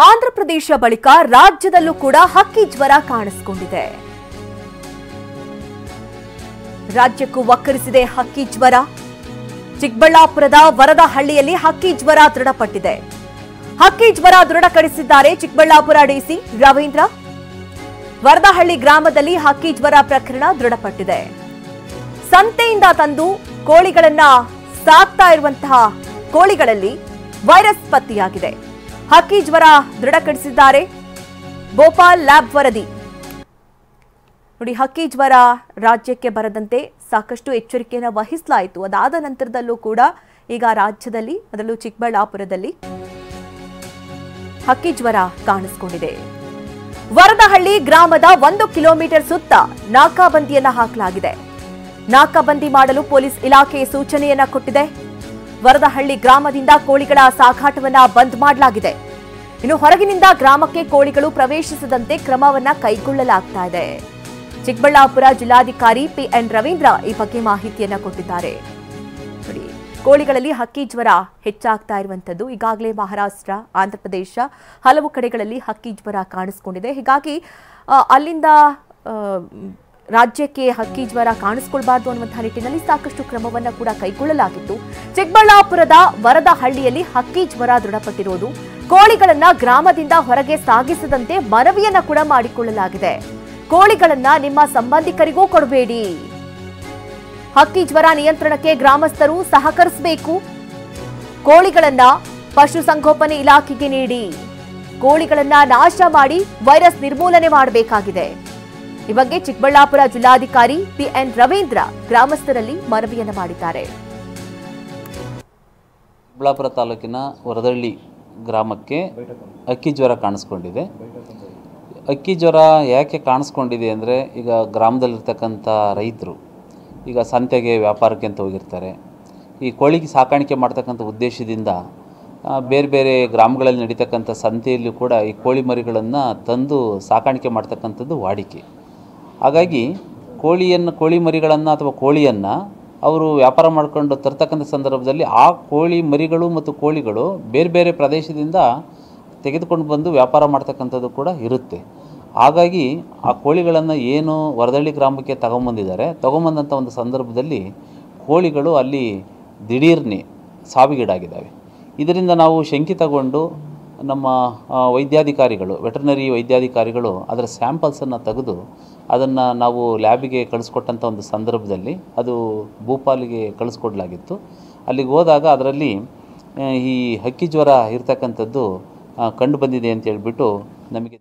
ಆಂಧ್ರಪ್ರದೇಶ ಬಳಿಕ ರಾಜ್ಯದಲ್ಲೂ ಕೂಡ ಹಕ್ಕಿ ಜ್ವರ ಕಾಣಿಸಿಕೊಂಡಿದೆ. ರಾಜ್ಯಕ್ಕೂ ವಕ್ಕರಿಸಿದೆ ಹಕ್ಕಿ ಜ್ವರ. ಚಿಕ್ಕಬಳ್ಳಾಪುರದ ವರದಹಳ್ಳಿಯಲ್ಲಿ ಹಕ್ಕಿ ಜ್ವರ ದೃಢಪಟ್ಟಿದೆ. ಹಕ್ಕಿ ಜ್ವರ ದೃಢಪಡಿಸಿದ್ದಾರೆ ಚಿಕ್ಕಬಳ್ಳಾಪುರ ಡಿಸಿ ರವೀಂದ್ರ. ವರದಹಳ್ಳಿ ಗ್ರಾಮದಲ್ಲಿ ಹಕ್ಕಿ ಜ್ವರ ಪ್ರಕರಣ ದೃಢಪಟ್ಟಿದೆ. ಸಂತೆಯಿಂದ ತಂದು ಕೋಳಿಗಳನ್ನ ಸಾಕ್ತಾ ಇರುವಂತಹ ಕೋಳಿಗಳಲ್ಲಿ ವೈರಸ್ ಪತ್ತೆಯಾಗಿದೆ. ಹಕ್ಕಿ ಜ್ವರ ದೃಢಪಡಿಸಿದ್ದಾರೆ ಭೋಪಾಲ್ ಲ್ಯಾಬ್ ವರದಿ. ನೋಡಿ, ಹಕ್ಕಿ ಜ್ವರ ರಾಜ್ಯಕ್ಕೆ ಬರದಂತೆ ಸಾಕಷ್ಟು ಎಚ್ಚರಿಕೆಯನ್ನು ವಹಿಸಲಾಯಿತು. ಅದಾದ ನಂತರದಲ್ಲೂ ಕೂಡ ಈಗ ರಾಜ್ಯದಲ್ಲಿ, ಅದರಲ್ಲೂ ಚಿಕ್ಕಬಳ್ಳಾಪುರದಲ್ಲಿ ಹಕ್ಕಿ ಜ್ವರ ಕಾಣಿಸಿಕೊಂಡಿದೆ. ವರದಹಳ್ಳಿ ಗ್ರಾಮದ 1 ಕಿಲೋಮೀಟರ್ ಸುತ್ತ ನಾಕಾಬಂದಿಯನ್ನ ಹಾಕಲಾಗಿದೆ. ನಾಕಾಬಂದಿ ಮಾಡಲು ಪೊಲೀಸ್ ಇಲಾಖೆ ಸೂಚನೆಯನ್ನ ಕೊಟ್ಟಿದೆ. ವರದಹಳ್ಳಿ ಗ್ರಾಮದಿಂದ ಕೋಳಿಗಳ ಸಾಗಾಟವನ್ನ ಬಂದ್ ಮಾಡಲಾಗಿದೆ. ಇನ್ನು ಹೊರಗಿನಿಂದ ಗ್ರಾಮಕ್ಕೆ ಕೋಳಿಗಳು ಪ್ರವೇಶಿಸದಂತೆ ಕ್ರಮವನ್ನ ಕೈಗೊಳ್ಳಲಾಗ್ತಾ ಇದೆ. ಚಿಕ್ಕಬಳ್ಳಾಪುರ ಜಿಲ್ಲಾಧಿಕಾರಿ ಪಿಎನ್ ರವೀಂದ್ರ ಈ ಬಗ್ಗೆ ಮಾಹಿತಿಯನ್ನ ಕೊಟ್ಟಿದ್ದಾರೆ. ನೋಡಿ, ಕೋಳಿಗಳಲ್ಲಿ ಹಕ್ಕಿ ಜ್ವರ ಹೆಚ್ಚಾಗ್ತಾ ಇರುವಂತದ್ದು. ಈಗಾಗಲೇ ಮಹಾರಾಷ್ಟ್ರ, ಆಂಧ್ರಪ್ರದೇಶ ಹಲವು ಕಡೆಗಳಲ್ಲಿ ಹಕ್ಕಿ ಜ್ವರ ಕಾಣಿಸಿಕೊಂಡಿದೆ. ಹೀಗಾಗಿ ಅಲ್ಲಿಂದ ರಾಜ್ಯಕ್ಕೆ ಹಕ್ಕಿ ಜ್ವರ ಕಾಣಿಸಿಕೊಳ್ಬಾರ್ದು ಅನ್ನುವಂತಹ ನಿಟ್ಟಿನಲ್ಲಿ ಸಾಕಷ್ಟು ಕ್ರಮವನ್ನ ಕೂಡ ಕೈಗೊಳ್ಳಲಾಗಿತ್ತು. ಚಿಕ್ಕಬಳ್ಳಾಪುರದ ವರದಹಳ್ಳಿಯಲ್ಲಿ ಹಕ್ಕಿ ಜ್ವರ ದೃಢಪಟ್ಟಿರುವುದು, ಕೋಳಿಗಳನ್ನ ಗ್ರಾಮದಿಂದ ಹೊರಗೆ ಸಾಗಿಸದಂತೆ ಮನವಿಯನ್ನ ಕೂಡ ಮಾಡಿಕೊಳ್ಳಲಾಗಿದೆ. ಕೋಳಿಗಳನ್ನ ನಿಮ್ಮ ಸಂಬಂಧಿಕರಿಗೂ ಕೊಡಬೇಡಿ. ಹಕ್ಕಿ ಜ್ವರ ನಿಯಂತ್ರಣಕ್ಕೆ ಗ್ರಾಮಸ್ಥರು ಸಹಕರಿಸಬೇಕು. ಕೋಳಿಗಳನ್ನ ಪಶುಸಂಗೋಪನೆ ಇಲಾಖೆಗೆ ನೀಡಿ ಕೋಳಿಗಳನ್ನ ನಾಶ ಮಾಡಿ ವೈರಸ್ ನಿರ್ಮೂಲನೆ ಮಾಡಬೇಕಾಗಿದೆ. ಈ ಬಗ್ಗೆ ಚಿಕ್ಕಬಳ್ಳಾಪುರ ಜಿಲ್ಲಾಧಿಕಾರಿ ಪಿಎನ್ ರವೀಂದ್ರ ಗ್ರಾಮಸ್ಥರಲ್ಲಿ ಮನವಿಯನ್ನು ಮಾಡಿದ್ದಾರೆ. ಚಿಕ್ಕಬಳ್ಳಾಪುರ ತಾಲೂಕಿನ ವರದಹಳ್ಳಿ ಗ್ರಾಮಕ್ಕೆ ಹಕ್ಕಿ ಜ್ವರ ಕಾಣಿಸ್ಕೊಂಡಿದೆ. ಹಕ್ಕಿ ಜ್ವರ ಯಾಕೆ ಕಾಣಿಸ್ಕೊಂಡಿದೆ ಅಂದರೆ, ಈಗ ಗ್ರಾಮದಲ್ಲಿರ್ತಕ್ಕಂಥ ರೈತರು ಈಗ ಸಂತೆಗೆ ವ್ಯಾಪಾರಕ್ಕೆ ಅಂತ ಹೋಗಿರ್ತಾರೆ. ಈ ಕೋಳಿಗೆ ಸಾಕಾಣಿಕೆ ಮಾಡ್ತಕ್ಕಂಥ ಉದ್ದೇಶದಿಂದ ಬೇರೆ ಬೇರೆ ಗ್ರಾಮಗಳಲ್ಲಿ ನಡೀತಕ್ಕಂಥ ಸಂತೆಯಲ್ಲೂ ಕೂಡ ಈ ಕೋಳಿ ಮರಿಗಳನ್ನು ತಂದು ಸಾಕಾಣಿಕೆ ಮಾಡ್ತಕ್ಕಂಥದ್ದು ವಾಡಿಕೆ. ಹಾಗಾಗಿ ಕೋಳಿ ಮರಿಗಳನ್ನು ಅಥವಾ ಕೋಳಿಯನ್ನು ಅವರು ವ್ಯಾಪಾರ ಮಾಡಿಕೊಂಡು ತರ್ತಕ್ಕಂಥ ಸಂದರ್ಭದಲ್ಲಿ ಆ ಕೋಳಿ ಮರಿಗಳು ಮತ್ತು ಕೋಳಿಗಳು ಬೇರೆ ಬೇರೆ ಪ್ರದೇಶದಿಂದ ತೆಗೆದುಕೊಂಡು ಬಂದು ವ್ಯಾಪಾರ ಮಾಡ್ತಕ್ಕಂಥದ್ದು ಕೂಡ ಇರುತ್ತೆ. ಹಾಗಾಗಿ ಆ ಕೋಳಿಗಳನ್ನು ಏನು ವರದಹಳ್ಳಿ ಗ್ರಾಮಕ್ಕೆ ತಗೊಂಬಂದಂಥ ಒಂದು ಸಂದರ್ಭದಲ್ಲಿ ಕೋಳಿಗಳು ಅಲ್ಲಿ ದಿಢೀರ್ನೆ ಸಾವಿಗೀಡಾಗಿದ್ದಾವೆ. ಇದರಿಂದ ನಾವು ಶಂಕಿತಗೊಂಡು ನಮ್ಮ ವೈದ್ಯಾಧಿಕಾರಿಗಳು, ವೆಟರ್ನರಿ ವೈದ್ಯಾಧಿಕಾರಿಗಳು ಅದರ ಸ್ಯಾಂಪಲ್ಸನ್ನು ತೆಗೆದು ಅದನ್ನು ನಾವು ಲ್ಯಾಬಿಗೆ ಕಳಿಸ್ಕೊಟ್ಟಂಥ ಒಂದು ಸಂದರ್ಭದಲ್ಲಿ ಅದು ಭೂಪಾಲಿಗೆ ಕಳಿಸ್ಕೊಡ್ಲಾಗಿತ್ತು. ಅಲ್ಲಿಗೆ ಹೋದಾಗ ಅದರಲ್ಲಿ ಈ ಹಕ್ಕಿ ಜ್ವರ ಇರ್ತಕ್ಕಂಥದ್ದು ಕಂಡು ಬಂದಿದೆ ಅಂತ ಹೇಳ್ಬಿಟ್ಟು ನಮಗೆ